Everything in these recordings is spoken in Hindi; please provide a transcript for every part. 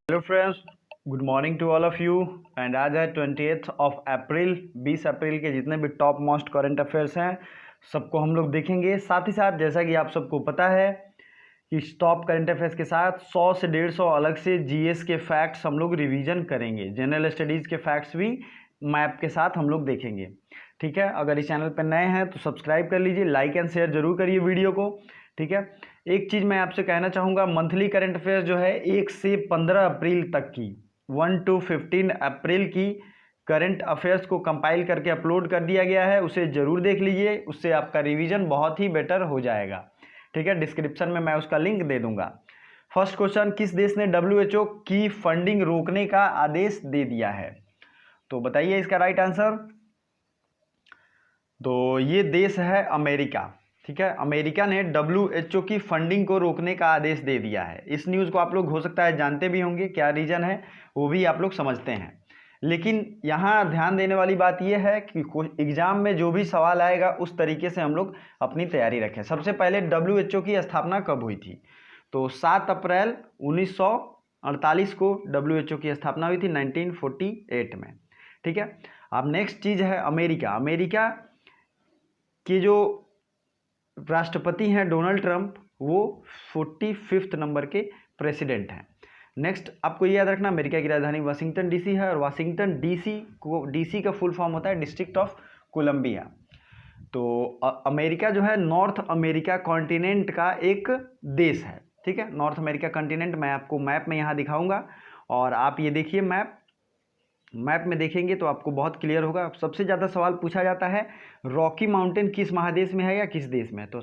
Hello friends, good morning to all of you. And आज है 28 ऑफ अप्रैल। 20 अप्रैल के जितने भी टॉप मोस्ट करंट अफेयर्स हैं सबको हम लोग देखेंगे। साथ ही साथ जैसा कि आप सबको पता है कि टॉप करंट अफेयर्स के साथ 100 से 150 अलग से जीएस के फैक्ट्स हम लोग रिवीजन करेंगे। जनरल स्टडीज़ के फैक्ट्स भी मैप के साथ हम लोग देखेंगे। ठीक है, अगर इस चैनल पर नए हैं तो सब्सक्राइब कर लीजिए, लाइक एंड शेयर जरूर करिए वीडियो को। ठीक है, एक चीज़ मैं आपसे कहना चाहूँगा, मंथली करंट अफेयर्स जो है 1 से 15 अप्रैल तक की 1 to 15 अप्रैल की करंट अफेयर्स को कंपाइल करके अपलोड कर दिया गया है, उसे ज़रूर देख लीजिए, उससे आपका रिवीजन बहुत ही बेटर हो जाएगा। ठीक है, डिस्क्रिप्शन में मैं उसका लिंक दे दूंगा। फर्स्ट क्वेश्चन, किस देश ने WHO की फंडिंग रोकने का आदेश दे दिया है? तो बताइए इसका राइट आंसर। तो ये देश है अमेरिका। ठीक है, अमेरिका ने WHO की फंडिंग को रोकने का आदेश दे दिया है। इस न्यूज़ को आप लोग हो सकता है जानते भी होंगे, क्या रीज़न है वो भी आप लोग समझते हैं। लेकिन यहाँ ध्यान देने वाली बात यह है कि एग्जाम में जो भी सवाल आएगा उस तरीके से हम लोग अपनी तैयारी रखें। सबसे पहले WHO की स्थापना कब हुई थी? तो 7 अप्रैल 1948 को WHO की स्थापना हुई थी, 1948 में। ठीक है, अब नेक्स्ट चीज़ है अमेरिका। अमेरिका के जो राष्ट्रपति हैं डोनाल्ड ट्रंप, वो 45 नंबर के प्रेसिडेंट हैं। नेक्स्ट आपको ये याद रखना, अमेरिका की राजधानी वाशिंगटन डीसी है, और वाशिंगटन डीसी का फुल फॉर्म होता है डिस्ट्रिक्ट ऑफ कोलंबिया। तो अमेरिका जो है नॉर्थ अमेरिका कॉन्टिनेंट का एक देश है। ठीक है, नॉर्थ अमेरिका कॉन्टिनेंट मैं आपको मैप में यहाँ दिखाऊंगा, और आप ये देखिए मैप में देखेंगे तो आपको बहुत क्लियर होगा। सबसे ज़्यादा सवाल पूछा जाता है रॉकी माउंटेन किस महादेश में है या किस देश में है? तो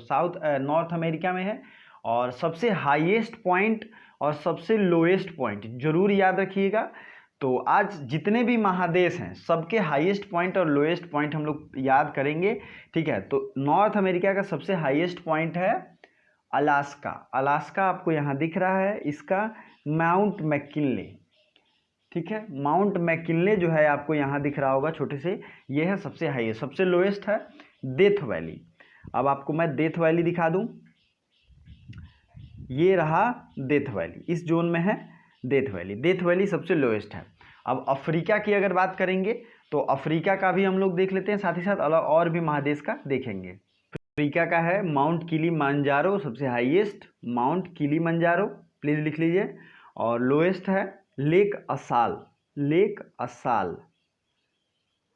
नॉर्थ अमेरिका में है। और सबसे हाईएस्ट पॉइंट और सबसे लोएस्ट पॉइंट जरूर याद रखिएगा। तो आज जितने भी महादेश हैं सबके हाईएस्ट पॉइंट और लोएस्ट पॉइंट हम लोग याद करेंगे। ठीक है, तो नॉर्थ अमेरिका का सबसे हाईएस्ट पॉइंट है अलास्का। अलास्का आपको यहाँ दिख रहा है, इसका माउंट मैकिनले। ठीक है, माउंट मैकिनले जो है आपको यहाँ दिख रहा होगा छोटे से, ये है सबसे हाईएस्ट। सबसे लोएस्ट है डेथ वैली। अब आपको मैं डेथ वैली दिखा दूं, ये रहा डेथ वैली, इस जोन में है डेथ वैली। डेथ वैली सबसे लोएस्ट है। अब अफ्रीका की अगर बात करेंगे तो अफ्रीका का भी हम लोग देख लेते हैं, साथ ही साथ अलग और भी महादेश का देखेंगे। अफ्रीका का है माउंट किलीमंजारो, सबसे हाईएस्ट माउंट किलीमंजारो, प्लीज लिख लीजिए। और लोएस्ट है लेक असाल, लेक असाल,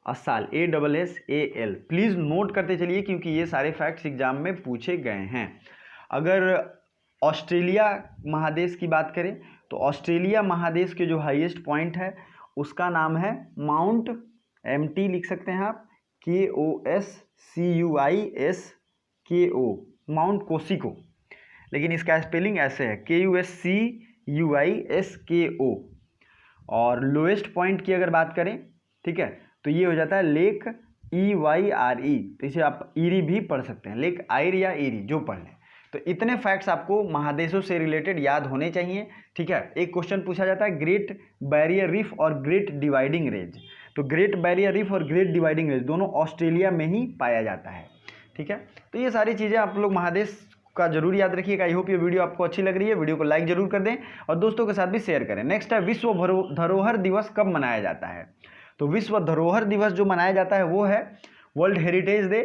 असाल ASSAL। प्लीज़ नोट करते चलिए क्योंकि ये सारे फैक्ट्स एग्जाम में पूछे गए हैं। अगर ऑस्ट्रेलिया महादेश की बात करें तो ऑस्ट्रेलिया महादेश के जो हाईएस्ट पॉइंट है उसका नाम है माउंट MT, लिख सकते हैं आप, KOSCUISKO, माउंट कोसिको, लेकिन इसका स्पेलिंग ऐसे है KUSCUISKO। और लोएस्ट पॉइंट की अगर बात करें, ठीक है, तो ये हो जाता है लेक EYRE। तो इसे आप ईरी भी पढ़ सकते हैं, लेक आयर या ईरी, जो पढ़ लें। तो इतने फैक्ट्स आपको महादेशों से रिलेटेड याद होने चाहिए। ठीक है, एक क्वेश्चन पूछा जाता है ग्रेट बैरियर रीफ और ग्रेट डिवाइडिंग रेंज। तो ग्रेट बैरियर रीफ और ग्रेट डिवाइडिंग रेंज दोनों ऑस्ट्रेलिया में ही पाया जाता है। ठीक है, तो ये सारी चीज़ें आप लोग महादेश का जरूर याद रखिएगा। आई होप ये वीडियो आपको अच्छी लग रही है, वीडियो को लाइक जरूर कर दें और दोस्तों के साथ भी शेयर करें। नेक्स्ट है विश्व धरोहर दिवस कब मनाया जाता है? तो विश्व धरोहर दिवस जो मनाया जाता है वो है वर्ल्ड हेरिटेज डे।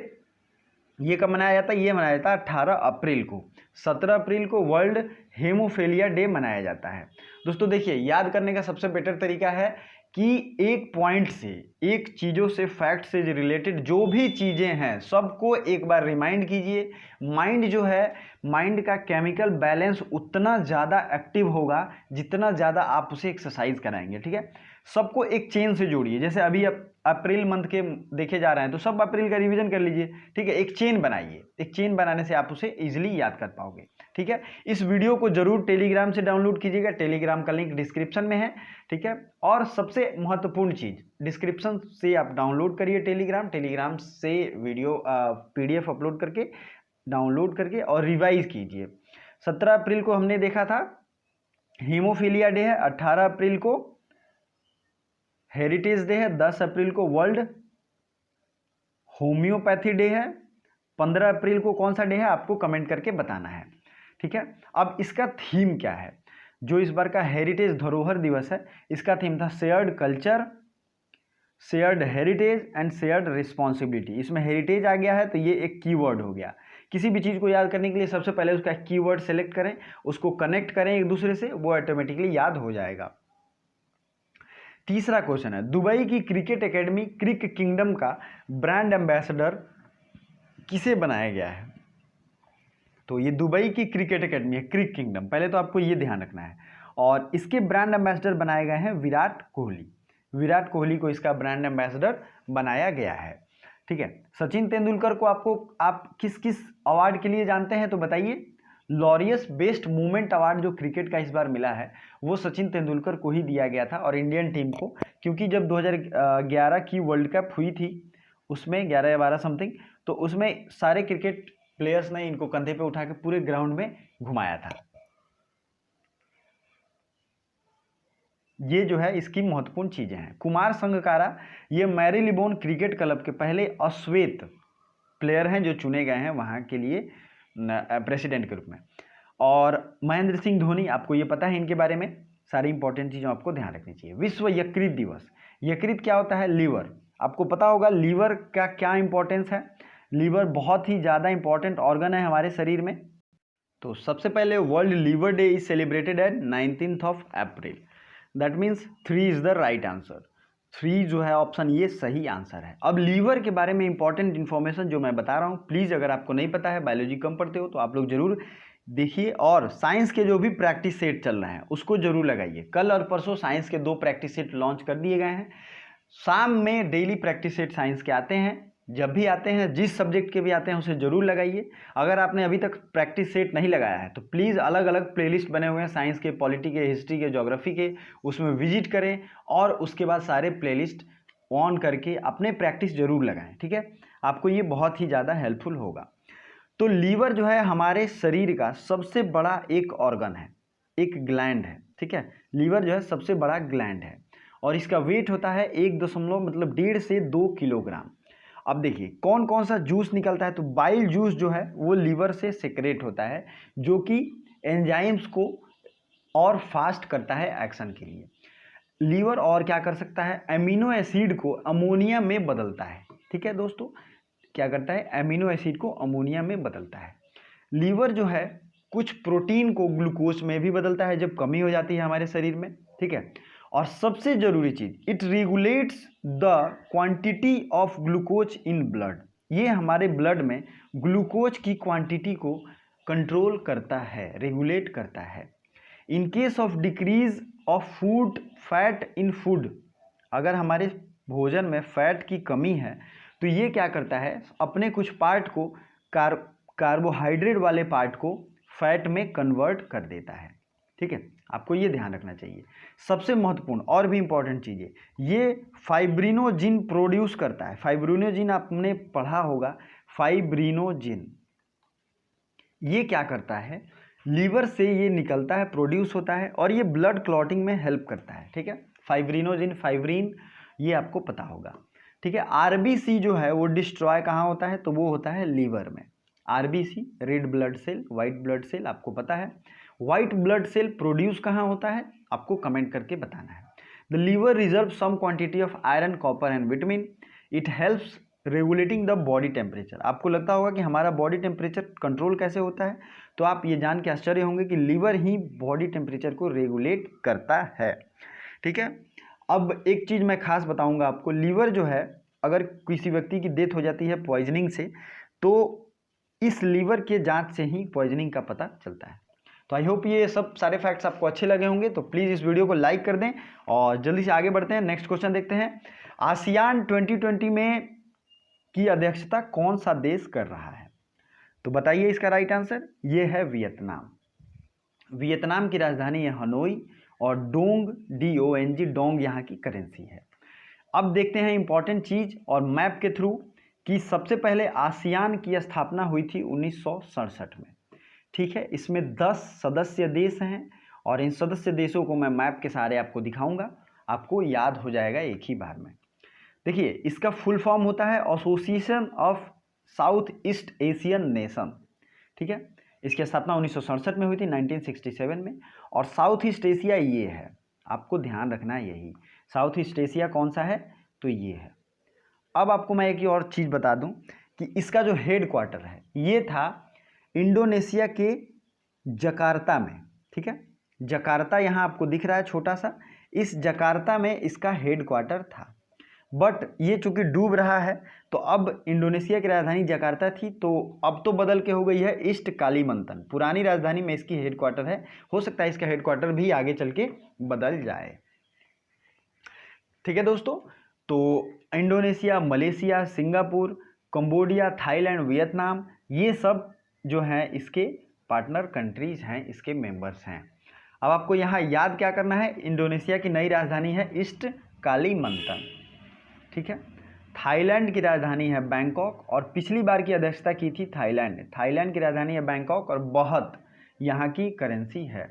ये कब मनाया जाता है? ये मनाया जाता है 18 अप्रैल को। 17 अप्रैल को वर्ल्ड हेमोफीलिया डे मनाया जाता है। दोस्तों देखिए, याद करने का सबसे बेटर तरीका है कि एक पॉइंट से, एक चीज़ों से, फैक्ट से रिलेटेड जो भी चीज़ें हैं सबको एक बार रिमाइंड कीजिए। माइंड जो है, माइंड का केमिकल बैलेंस उतना ज़्यादा एक्टिव होगा जितना ज़्यादा आप उसे एक्सरसाइज कराएंगे। ठीक है, सबको एक चेन से जोड़िए। जैसे अभी अप्रैल मंथ के देखे जा रहे हैं तो सब अप्रैल का रिवीजन कर लीजिए। ठीक है, एक चेन बनाइए, एक चेन बनाने से आप उसे इजीली याद कर पाओगे। ठीक है, इस वीडियो को जरूर टेलीग्राम से डाउनलोड कीजिएगा, टेलीग्राम का लिंक डिस्क्रिप्शन में है। ठीक है, और सबसे महत्वपूर्ण चीज, डिस्क्रिप्शन से आप डाउनलोड करिए टेलीग्राम से वीडियो PDF अपलोड करके, डाउनलोड करके और रिवाइज कीजिए। 17 अप्रैल को हमने देखा था हीमोफीलिया डे है, 18 अप्रैल को हेरिटेज डे है, 10 अप्रैल को वर्ल्ड होम्योपैथी डे है, 15 अप्रैल को कौन सा डे है आपको कमेंट करके बताना है। ठीक है, अब इसका थीम क्या है? जो इस बार का हेरिटेज धरोहर दिवस है, इसका थीम था shared culture, shared heritage and shared responsibility. इसमें हेरिटेज आ गया है तो ये एक कीवर्ड हो गया। किसी भी चीज़ को याद करने के लिए सबसे पहले उसका कीवर्ड सेलेक्ट करें, उसको कनेक्ट करें एक दूसरे से, वो ऑटोमेटिकली याद हो जाएगा। तीसरा क्वेश्चन है, दुबई की क्रिकेट एकेडमी क्रिक किंगडम का ब्रांड एम्बेसडर किसे बनाया गया है? तो ये दुबई की क्रिकेट एकेडमी है, क्रिक किंगडम, पहले तो आपको ये ध्यान रखना है। और इसके ब्रांड एम्बेसडर बनाए गए हैं विराट कोहली। विराट कोहली को इसका ब्रांड एम्बेसडर बनाया गया है। ठीक है, सचिन तेंदुलकर को आप किस किस अवार्ड के लिए जानते हैं तो बताइए। लॉरियस बेस्ट मूवमेंट अवार्ड जो क्रिकेट का इस बार मिला है वो सचिन तेंदुलकर को ही दिया गया था और इंडियन टीम को, क्योंकि जब 2011 की वर्ल्ड कप हुई थी उसमें 11 या 12 समथिंग, तो उसमें सारे क्रिकेट प्लेयर्स ने इनको कंधे पे उठा के पूरे ग्राउंड में घुमाया था। ये जो है इसकी महत्वपूर्ण चीजें हैं। कुमार संगकारा ये मैरीलिबोन क्रिकेट क्लब के पहले अश्वेत प्लेयर हैं जो चुने गए हैं वहां के लिए प्रेसिडेंट के रूप में। और महेंद्र सिंह धोनी, आपको ये पता है इनके बारे में, सारी इंपॉर्टेंट चीज़ों आपको ध्यान रखनी चाहिए। विश्व यकृत दिवस, यकृत क्या होता है? लीवर। आपको पता होगा लीवर का क्या इंपॉर्टेंस है। लीवर बहुत ही ज़्यादा इंपॉर्टेंट ऑर्गन है हमारे शरीर में। तो सबसे पहले world liver day is celebrated at 19 April. That means 3 is the right answer. 3 जो है ऑप्शन ये सही आंसर है। अब लीवर के बारे में इंपॉर्टेंट इन्फॉर्मेशन जो मैं बता रहा हूँ, प्लीज़ अगर आपको नहीं पता है, बायोलॉजी कम पढ़ते हो तो आप लोग जरूर देखिए। और साइंस के जो भी प्रैक्टिस सेट चल रहे हैं उसको जरूर लगाइए। कल और परसों साइंस के 2 प्रैक्टिस सेट लॉन्च कर दिए गए हैं। शाम में डेली प्रैक्टिस सेट साइंस के आते हैं, जब भी आते हैं, जिस सब्जेक्ट के भी आते हैं उसे जरूर लगाइए। अगर आपने अभी तक प्रैक्टिस सेट नहीं लगाया है तो प्लीज़ अलग अलग प्लेलिस्ट बने हुए हैं साइंस के, पॉलिटी के, हिस्ट्री के, ज्योग्राफी के, उसमें विजिट करें और उसके बाद सारे प्लेलिस्ट ऑन करके अपने प्रैक्टिस जरूर लगाएं। ठीक है, आपको ये बहुत ही ज़्यादा हेल्पफुल होगा। तो लीवर जो है हमारे शरीर का सबसे बड़ा एक ऑर्गन है, एक ग्लैंड है। ठीक है, लीवर जो है सबसे बड़ा ग्लैंड है और इसका वेट होता है 1.5 से 2 किलोग्राम। अब देखिए कौन कौन सा जूस निकलता है, तो बाइल जूस जो है वो लीवर से सेक्रेट होता है, जो कि एंजाइम्स को और फास्ट करता है एक्शन के लिए। लीवर और क्या कर सकता है? अमीनो एसिड को अमोनिया में बदलता है। ठीक है दोस्तों, क्या करता है? अमीनो एसिड को अमोनिया में बदलता है। लीवर जो है कुछ प्रोटीन को ग्लूकोज में भी बदलता है जब कमी हो जाती है हमारे शरीर में। ठीक है, और सबसे जरूरी चीज, it regulates the quantity of glucose in blood. ये हमारे ब्लड में ग्लूकोज की क्वांटिटी को कंट्रोल करता है, रेगुलेट करता है। In case of decrease of food fat in food, अगर हमारे भोजन में फैट की कमी है तो ये क्या करता है? अपने कुछ पार्ट को, कार्बोहाइड्रेट वाले पार्ट को फैट में कन्वर्ट कर देता है। ठीक है, आपको ये ध्यान रखना चाहिए। सबसे महत्वपूर्ण और भी इंपॉर्टेंट चीज़ है, ये फाइब्रिनोजिन प्रोड्यूस करता है। फाइब्रिनोजिन आपने पढ़ा होगा, फाइब्रिनोजिन ये क्या करता है? लीवर से ये निकलता है, प्रोड्यूस होता है और ये ब्लड क्लॉटिंग में हेल्प करता है। ठीक है, फाइब्रिनोजिन, फाइब्रिन, ये आपको पता होगा। ठीक है, आरबीसी जो है वो डिस्ट्रॉय कहाँ होता है? तो वो होता है लीवर में। RBC red blood cell, white blood cell, आपको पता है। व्हाइट ब्लड सेल प्रोड्यूस कहाँ होता है? आपको कमेंट करके बताना है। The liver reserve some quantity of iron, copper and vitamin. It helps regulating the body temperature. आपको लगता होगा कि हमारा बॉडी टेम्परेचर कंट्रोल कैसे होता है, तो आप ये जान के आश्चर्य होंगे कि लीवर ही बॉडी टेम्परेचर को रेगुलेट करता है। ठीक है, अब एक चीज़ मैं खास बताऊंगा आपको, लीवर जो है अगर किसी व्यक्ति की डेथ हो जाती है पॉइजनिंग से, तो इस लीवर के जांच से ही पॉइजनिंग का पता चलता है। तो आई होप ये सब सारे फैक्ट्स आपको अच्छे लगे होंगे, तो प्लीज़ इस वीडियो को लाइक कर दें और जल्दी से आगे बढ़ते हैं। नेक्स्ट क्वेश्चन देखते हैं। आसियान 2020 में की अध्यक्षता कौन सा देश कर रहा है? तो बताइए इसका राइट आंसर। ये है वियतनाम। वियतनाम की राजधानी है हनोई और डोंग, DONG, डोंग यहाँ की करेंसी है। अब देखते हैं इंपॉर्टेंट चीज और मैप के थ्रू कि सबसे पहले आसियान की स्थापना हुई थी 1967 में। ठीक है, इसमें 10 सदस्य देश हैं और इन सदस्य देशों को मैं मैप के सहारे आपको दिखाऊंगा, आपको याद हो जाएगा एक ही बार में। देखिए इसका फुल फॉर्म होता है association of south east Asian nation. ठीक है, इसकी स्थापना 1967 में हुई थी, 1967 में। और साउथ ईस्ट एशिया ये है, आपको ध्यान रखना है यही, साउथ ईस्ट एशिया कौन सा है, तो ये है। अब आपको मैं एक और चीज़ बता दूं कि इसका जो हेड क्वार्टर है ये था इंडोनेशिया के जकार्ता में, ठीक है। जकार्ता यहाँ आपको दिख रहा है छोटा सा, इस जकार्ता में इसका हेड क्वार्टर था। बट ये चूंकि डूब रहा है तो अब इंडोनेशिया की राजधानी जकार्ता थी, तो अब तो बदल के हो गई है ईस्ट कालीमंतन। पुरानी राजधानी में इसकी हेड क्वार्टर है, हो सकता है इसका हेड क्वार्टर भी आगे चल के बदल जाए। ठीक है दोस्तों, तो Indonesia, Malaysia, Singapore, Cambodia, Thailand, Vietnam, ये सब जो हैं इसके पार्टनर कंट्रीज हैं, इसके मेंबर्स हैं। अब आपको यहाँ याद क्या करना है, इंडोनेशिया की नई राजधानी है ईस्ट कालीमंतन, ठीक है। थाईलैंड की राजधानी है बैंकॉक, और पिछली बार की अध्यक्षता की थी थाईलैंड ने। थाईलैंड की राजधानी है बैंकॉक और बहुत यहाँ की करेंसी है।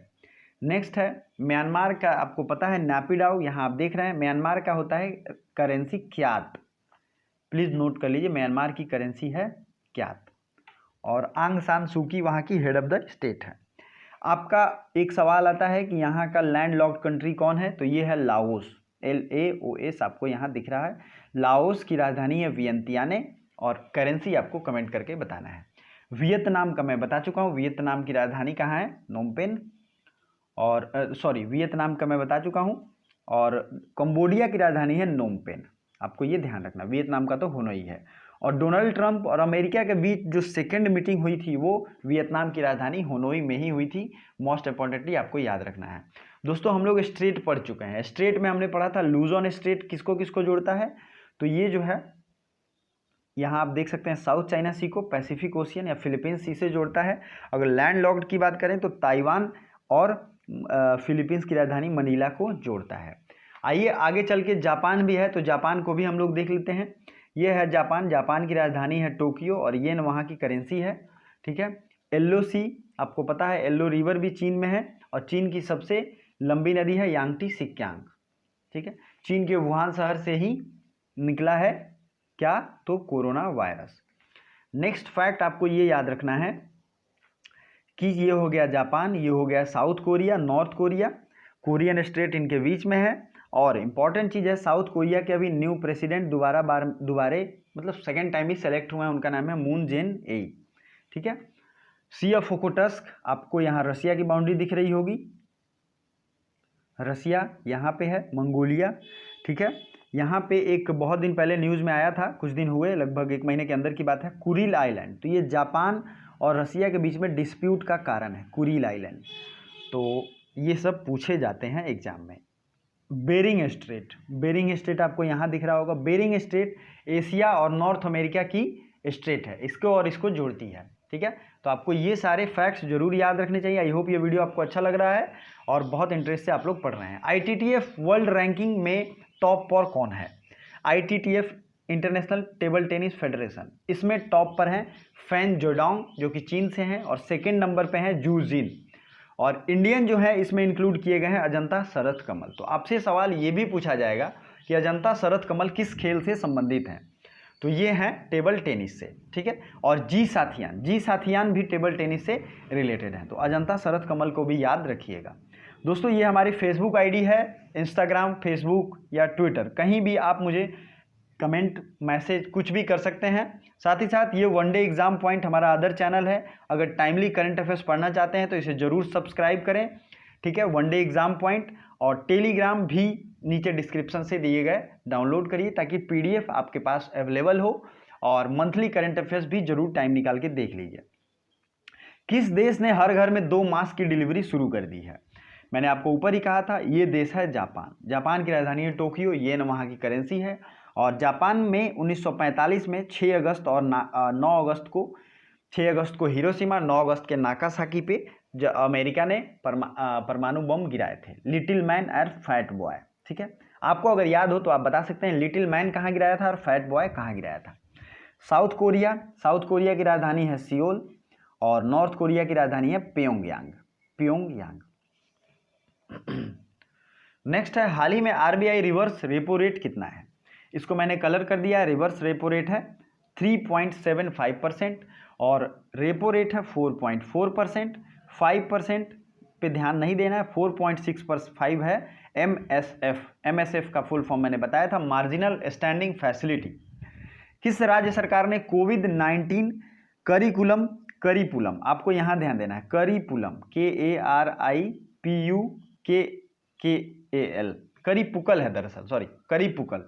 नेक्स्ट है म्यांमार का, आपको पता है नैपिडाओ, यहाँ आप देख रहे हैं म्यांमार का होता है करेंसी क्यात, प्लीज़ नोट कर लीजिए, म्यांमार की करेंसी है क्यात। और आंग सान सूकी वहाँ की हेड ऑफ द स्टेट है। आपका एक सवाल आता है कि यहाँ का लैंड लॉक्ड कंट्री कौन है, तो ये है लाओस, LAOS आपको यहाँ दिख रहा है। लाओस की राजधानी है वियंतियाने, और करेंसी आपको कमेंट करके बताना है। वियतनाम का मैं बता चुका हूँ, वियतनाम की राजधानी कहाँ है, नोमपेन, और वियतनाम का मैं बता चुका हूँ। और कंबोडिया की राजधानी है नोमपेन, आपको ये ध्यान रखना, वियतनाम का तो होनोई है। और डोनाल्ड ट्रंप और अमेरिका के बीच जो सेकेंड मीटिंग हुई थी वो वियतनाम की राजधानी होनोई में ही हुई थी। मोस्ट इंपॉर्टेंटली आपको याद रखना है। दोस्तों हम लोग स्ट्रेट पढ़ चुके हैं, स्ट्रेट में हमने पढ़ा था लूजोन स्ट्रेट किसको किसको जोड़ता है, तो ये जो है यहाँ आप देख सकते हैं साउथ चाइना सी को पैसिफिक ओशियन या फिलीपींस सी से जोड़ता है। अगर लैंड लॉक्ड की बात करें तो ताइवान और फिलीपींस की राजधानी मनीला को जोड़ता है। आइए आगे चल के जापान भी है, तो जापान को भी हम लोग देख लेते हैं। ये है जापान, जापान की राजधानी है टोक्यो और येन वहाँ की करेंसी है, ठीक है। येल्लो सी आपको पता है, येल्लो रिवर भी चीन में है, और चीन की सबसे लंबी नदी है यांगटी सिक्यांग, ठीक है। चीन के वुहान शहर से ही निकला है क्या, तो कोरोना वायरस। नेक्स्ट फैक्ट आपको ये याद रखना है कि ये हो गया जापान, ये हो गया south Korea, north Korea, Korean straight इनके बीच में है। और इम्पॉर्टेंट चीज़ है, साउथ कोरिया के अभी न्यू प्रेसिडेंट दोबारे मतलब सेकेंड टाइम ही सेलेक्ट हुए हैं, उनका नाम है मून जेन ए, ठीक है। सी ऑफ ओखोटस्क, आपको यहाँ रसिया की बाउंड्री दिख रही होगी, रसिया यहाँ पे है, मंगोलिया, ठीक है। यहाँ पे एक बहुत दिन पहले न्यूज़ में आया था, कुछ दिन हुए, लगभग 1 महीने के अंदर की बात है, कुरिल आइलैंड, तो ये जापान और रसिया के बीच में डिस्प्यूट का कारण है कुरिल आइलैंड, तो ये सब पूछे जाते हैं एग्जाम में। बेरिंग स्ट्रेट, बेरिंग स्ट्रेट आपको यहाँ दिख रहा होगा, बेरिंग स्ट्रेट एशिया और नॉर्थ अमेरिका की स्ट्रेट है, इसको और इसको जोड़ती है, ठीक है। तो आपको ये सारे फैक्ट्स जरूर याद रखने चाहिए। आई होप ये वीडियो आपको अच्छा लग रहा है और बहुत इंटरेस्ट से आप लोग पढ़ रहे हैं। ITTF वर्ल्ड रैंकिंग में टॉप पर कौन है, ITTF international table tennis federation, इसमें टॉप पर हैं फैन जोडोंग जो कि चीन से हैं, और सेकेंड नंबर पे हैं जू जिन, और इंडियन जो है इसमें इंक्लूड किए गए हैं अजंता शरथ कमल। तो आपसे सवाल ये भी पूछा जाएगा कि अजंता शरथ कमल किस खेल से संबंधित हैं, तो ये हैं टेबल टेनिस से, ठीक है। और जी साथियान भी टेबल टेनिस से रिलेटेड हैं, तो अजंता शरथ कमल को भी याद रखिएगा। दोस्तों ये हमारी फेसबुक आईडी है, इंस्टाग्राम, फेसबुक या ट्विटर, कहीं भी आप मुझे कमेंट, मैसेज कुछ भी कर सकते हैं। साथ ही साथ ये वनडे एग्जाम पॉइंट हमारा अदर चैनल है, अगर टाइमली करंट अफेयर्स पढ़ना चाहते हैं तो इसे ज़रूर सब्सक्राइब करें, ठीक है। वनडे एग्जाम पॉइंट, और टेलीग्राम भी नीचे डिस्क्रिप्शन से दिए गए डाउनलोड करिए ताकि PDF आपके पास अवेलेबल हो, और मंथली करंट अफेयर्स भी जरूर टाइम निकाल के देख लीजिए। किस देश ने हर घर में 2 मास्क की डिलीवरी शुरू कर दी है, मैंने आपको ऊपर ही कहा था, ये देश है जापान। जापान की राजधानी है टोक्यो, येन वहाँ की करेंसी है, और जापान में 1945 में 6 अगस्त और 9 अगस्त को हिरोशिमा, 9 अगस्त के नागासाकी पे अमेरिका ने परमाणु बम गिराए थे। लिटिल मैन और फैट बॉय, ठीक है। आपको अगर याद हो तो आप बता सकते हैं लिटिल मैन कहाँ गिराया था और फैट बॉय कहाँ गिराया था। साउथ कोरिया की राजधानी है सियोल, और नॉर्थ कोरिया की राजधानी है प्योंगयांग। नेक्स्ट है, हाल ही में RBI रिवर्स रेपो रेट कितना है, इसको मैंने कलर कर दिया। रिवर्स रेपो रेट है 3.75%, और रेपो रेट है 4.4%, 5%, पे ध्यान नहीं देना है। 4.6/5 है MSF। MSF का फुल फॉर्म मैंने बताया था, मार्जिनल स्टैंडिंग फैसिलिटी। किस राज्य सरकार ने कोविड-19 करिकुलम, आपको यहाँ ध्यान देना है, करिपुलम, KARIPUKKAL, करिपुकल है दरअसल, सॉरी करिपुकल।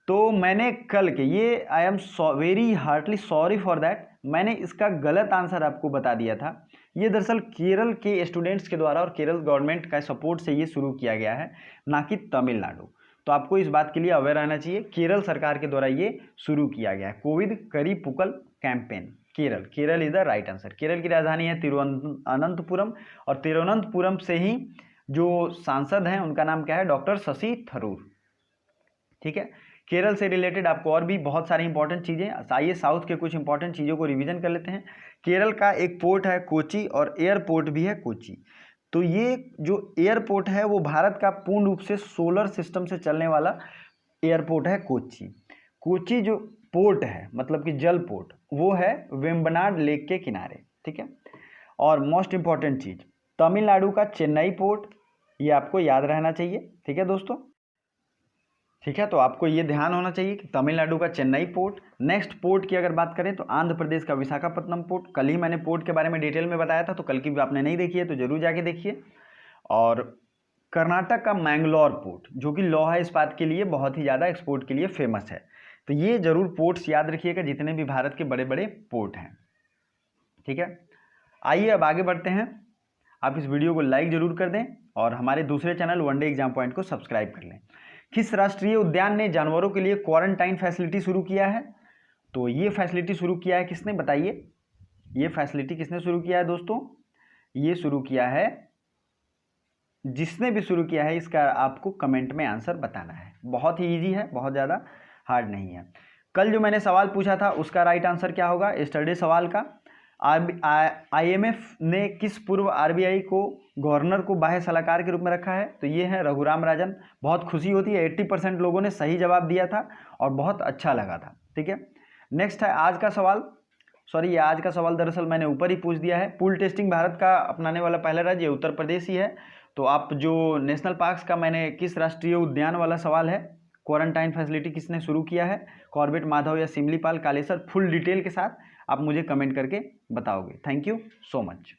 तो मैंने कल के, ये I am very heartly sorry for that, मैंने इसका गलत आंसर आपको बता दिया था। ये दरअसल केरल के स्टूडेंट्स के द्वारा और केरल गवर्नमेंट का सपोर्ट से ये शुरू किया गया है, ना कि तमिलनाडु। तो आपको इस बात के लिए अवेयर रहना चाहिए, केरल सरकार के द्वारा ये शुरू किया गया है, कोविड करिपुकल campaign. Kerala is the right answer. Kerala की राजधानी है तिरुवनंतपुरम, और तिरुवनंतपुरम से ही जो सांसद हैं उनका नाम क्या है, डॉक्टर शशि थरूर। ठीक है, केरल से रिलेटेड आपको और भी बहुत सारी इंपॉर्टेंट चीज़ें, आइए साउथ के कुछ इंपॉर्टेंट चीज़ों को रिवीजन कर लेते हैं। केरल का एक पोर्ट है कोची, और एयरपोर्ट भी है कोची। तो ये जो एयरपोर्ट है वो भारत का पूर्ण रूप से सोलर सिस्टम से चलने वाला एयरपोर्ट है कोची। कोची जो पोर्ट है, मतलब कि जल पोर्ट, वो है वेम्बनाड लेक के किनारे। ठीक है, और मोस्ट इंपॉर्टेंट चीज़, तमिलनाडु का चेन्नई पोर्ट, ये आपको याद रहना चाहिए। ठीक है दोस्तों, ठीक है, तो आपको ये ध्यान होना चाहिए कि तमिलनाडु का चेन्नई पोर्ट। नेक्स्ट पोर्ट की अगर बात करें तो आंध्र प्रदेश का विशाखापट्टनम पोर्ट। कल ही मैंने पोर्ट के बारे में डिटेल में बताया था, तो कल की भी आपने नहीं देखी है तो जरूर जाके देखिए। और कर्नाटक का मैंगलोर पोर्ट, जो कि लोहा इस्पात के लिए बहुत ही ज़्यादा एक्सपोर्ट के लिए फेमस है। तो ये जरूर पोर्ट्स याद रखिएगा, जितने भी भारत के बड़े बड़े पोर्ट हैं। ठीक है, आइए अब आगे बढ़ते हैं। आप इस वीडियो को लाइक जरूर कर दें और हमारे दूसरे चैनल वनडे एग्जाम पॉइंट को सब्सक्राइब कर लें। किस राष्ट्रीय उद्यान ने जानवरों के लिए क्वारंटाइन फैसिलिटी शुरू किया है? तो ये फैसिलिटी शुरू किया है किसने, बताइए, ये फैसिलिटी किसने शुरू किया है दोस्तों? ये शुरू किया है, जिसने भी शुरू किया है इसका आपको कमेंट में आंसर बताना है। बहुत ही इजी है, बहुत ज़्यादा हार्ड नहीं है। कल जो मैंने सवाल पूछा था उसका राइट आंसर क्या होगा यस्टरडे सवाल का? IMF ने किस पूर्व RBI को गवर्नर को बाह्य सलाहकार के रूप में रखा है? तो ये है रघुराम राजन। बहुत खुशी होती है, 80% लोगों ने सही जवाब दिया था और बहुत अच्छा लगा था। ठीक है, नेक्स्ट है आज का सवाल। सॉरी, ये आज का सवाल दरअसल मैंने ऊपर ही पूछ दिया है। पूल टेस्टिंग भारत का अपनाने वाला पहला राज्य उत्तर प्रदेश ही है। तो आप जो नेशनल पार्क्स का, मैंने किस राष्ट्रीय उद्यान वाला सवाल है, क्वारंटाइन फैसिलिटी किसने शुरू किया है, कॉर्बेट, माधव या सिमलीपाल, कालेसर, फुल डिटेल के साथ आप मुझे कमेंट करके बताओगे। Thank you so much.